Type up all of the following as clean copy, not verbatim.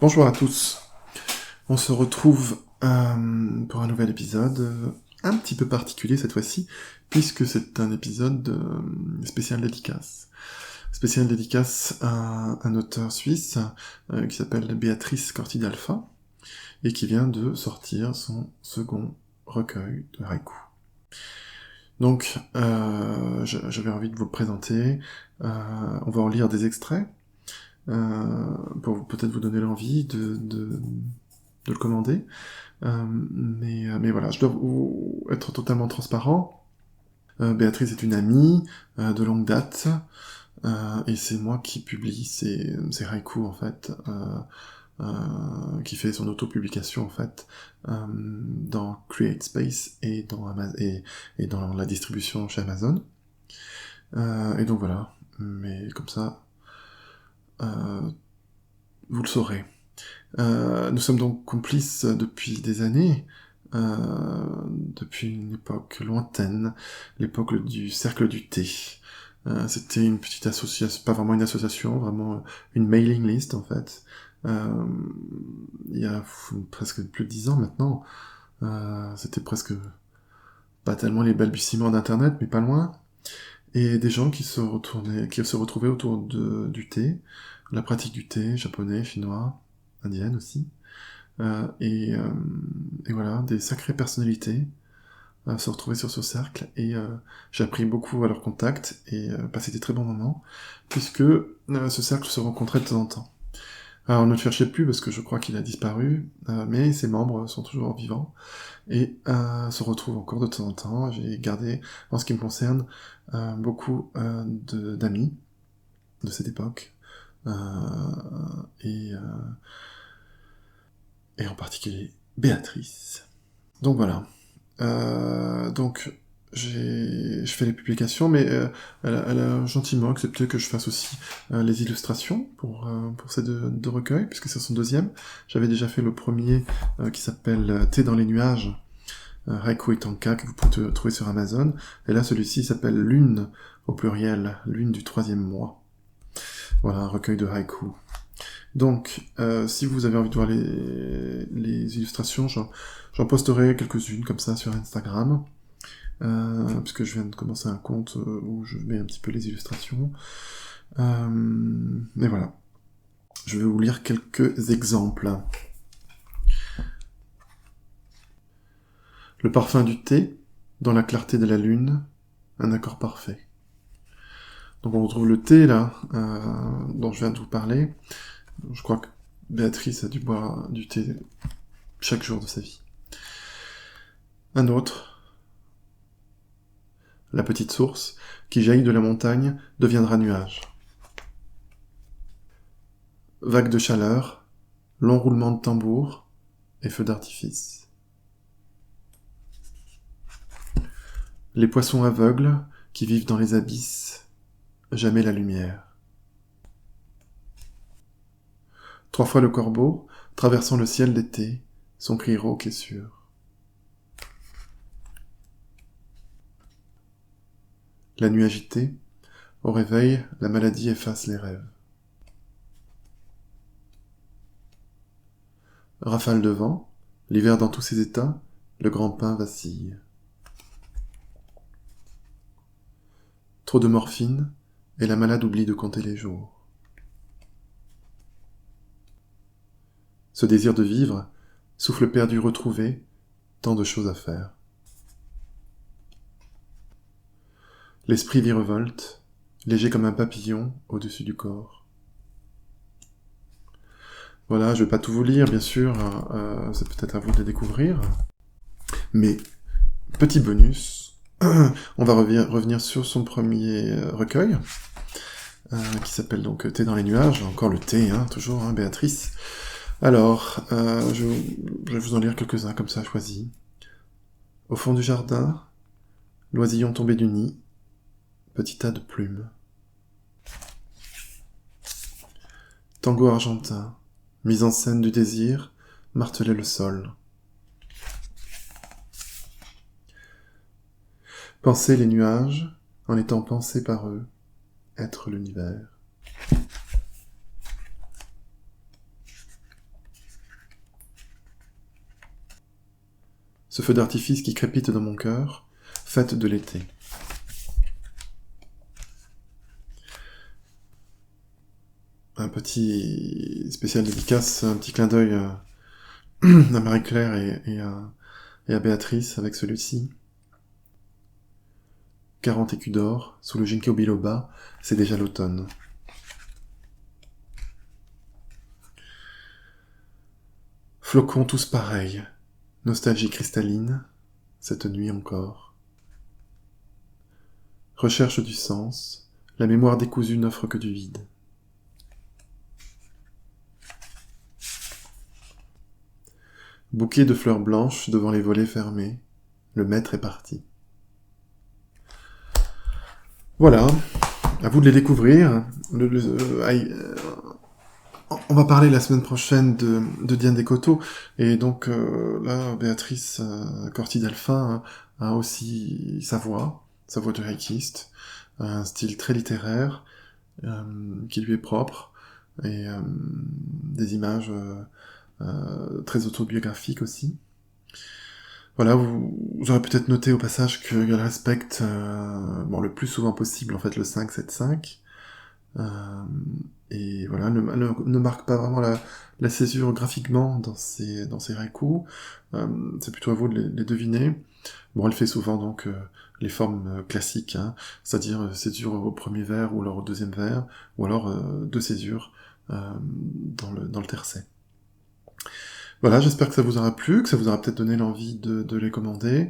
Bonjour à tous, on se retrouve pour un nouvel épisode un petit peu particulier cette fois-ci, puisque c'est un épisode spécial dédicace. Spécial dédicace à un auteur suisse qui s'appelle Béatrice Corti-d'Alpha, et qui vient de sortir son second recueil de haïku. Donc, j'avais envie de vous le présenter, on va en lire des extraits, pour peut-être vous donner l'envie de le commander. Mais voilà, je dois être totalement transparent. Béatrice est une amie de longue date, et c'est moi qui publie ses haïkus, en fait, qui fait son auto-publication, en fait, dans CreateSpace et dans la distribution chez Amazon. Et donc voilà, mais comme ça, vous le saurez. Nous sommes donc complices depuis des années, depuis une époque lointaine, l'époque du cercle du thé. C'était une petite association, pas vraiment une association, vraiment une mailing list en fait. Il y a presque plus de 10 ans maintenant. C'était presque pas tellement les balbutiements d'internet, mais pas loin. Et des gens qui se retrouvaient autour du thé, la pratique du thé, japonais, chinois, indienne aussi. Et voilà, des sacrées personnalités se retrouver sur ce cercle, et j'ai appris beaucoup à leur contact, et passé des très bons moments, puisque ce cercle se rencontrait de temps en temps. Alors on ne le cherchait plus parce que je crois qu'il a disparu, mais ses membres sont toujours vivants, et se retrouvent encore de temps en temps. J'ai gardé, en ce qui me concerne, beaucoup d'amis de cette époque, et en particulier Béatrice. Donc voilà. Donc je fais les publications, mais elle a gentiment accepté que je fasse aussi les illustrations pour ces deux recueils, puisque c'est son deuxième. J'avais déjà fait le premier qui s'appelle Thé dans les nuages, Haiku et Tanka, que vous pouvez trouver sur Amazon. Et là, celui-ci s'appelle Lune, au pluriel, Lune du 3e mois. Voilà, un recueil de haïku. Donc, si vous avez envie de voir les illustrations, j'en posterai quelques-unes comme ça sur Instagram, puisque je viens de commencer un compte où je mets un petit peu les illustrations. Mais voilà, je vais vous lire quelques exemples. Le parfum du thé, dans la clarté de la lune, un accord parfait. Donc on retrouve le thé là, dont je viens de vous parler. Je crois que Béatrice a dû boire du thé chaque jour de sa vie. Un autre, la petite source, qui jaillit de la montagne, deviendra nuage. Vague de chaleur, long roulement de tambour et feu d'artifice. Les poissons aveugles qui vivent dans les abysses, jamais la lumière. 3 fois le corbeau, traversant le ciel d'été, son cri rauque et sûr. La nuit agitée, au réveil, la maladie efface les rêves. Rafale de vent, l'hiver dans tous ses états, le grand pain vacille. Trop de morphine, et la malade oublie de compter les jours. Ce désir de vivre, souffle perdu retrouvé, tant de choses à faire. L'esprit virevolte, léger comme un papillon au-dessus du corps. Voilà, je ne vais pas tout vous lire, bien sûr, c'est peut-être à vous de les découvrir. Mais, petit bonus, on va revenir sur son premier recueil, qui s'appelle donc Thé dans les nuages, encore le thé, toujours, Béatrice. Alors, je vais vous en lire quelques-uns comme ça, choisis. Au fond du jardin, l'oisillon tombé du nid, petit tas de plumes. Tango argentin, mise en scène du désir, martelait le sol. Penser les nuages, en étant pensés par eux, être l'univers. ce feu d'artifice qui crépite dans mon cœur, fête de l'été. Un petit spécial dédicace, un petit clin d'œil à Marie-Claire et à Béatrice avec celui-ci. 40 écus d'or, sous le ginkgo biloba, c'est déjà l'automne. Flocons tous pareils, nostalgie cristalline, cette nuit encore. Recherche du sens, la mémoire décousue n'offre que du vide. Bouquet de fleurs blanches devant les volets fermés, le maître est parti. Voilà, à vous de les découvrir. On va parler la semaine prochaine de Diane Descoteaux, et donc là, Béatrice Corti-Delphin a aussi sa voix de reikiste, un style très littéraire qui lui est propre, et des images très autobiographiques aussi. Voilà, vous aurez peut-être noté au passage qu'elle respecte le plus souvent possible en fait le 5-7-5. Et voilà, ne marque pas vraiment la césure graphiquement dans ses haïkus. C'est plutôt à vous de les deviner. Bon, elle fait souvent donc les formes classiques, hein, c'est-à-dire césure au premier vers ou alors au deuxième vers, ou alors deux césures dans le tercet. Voilà, j'espère que ça vous aura plu, que ça vous aura peut-être donné l'envie de les commander.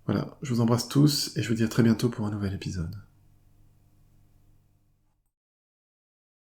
Voilà, je vous embrasse tous et je vous dis à très bientôt pour un nouvel épisode.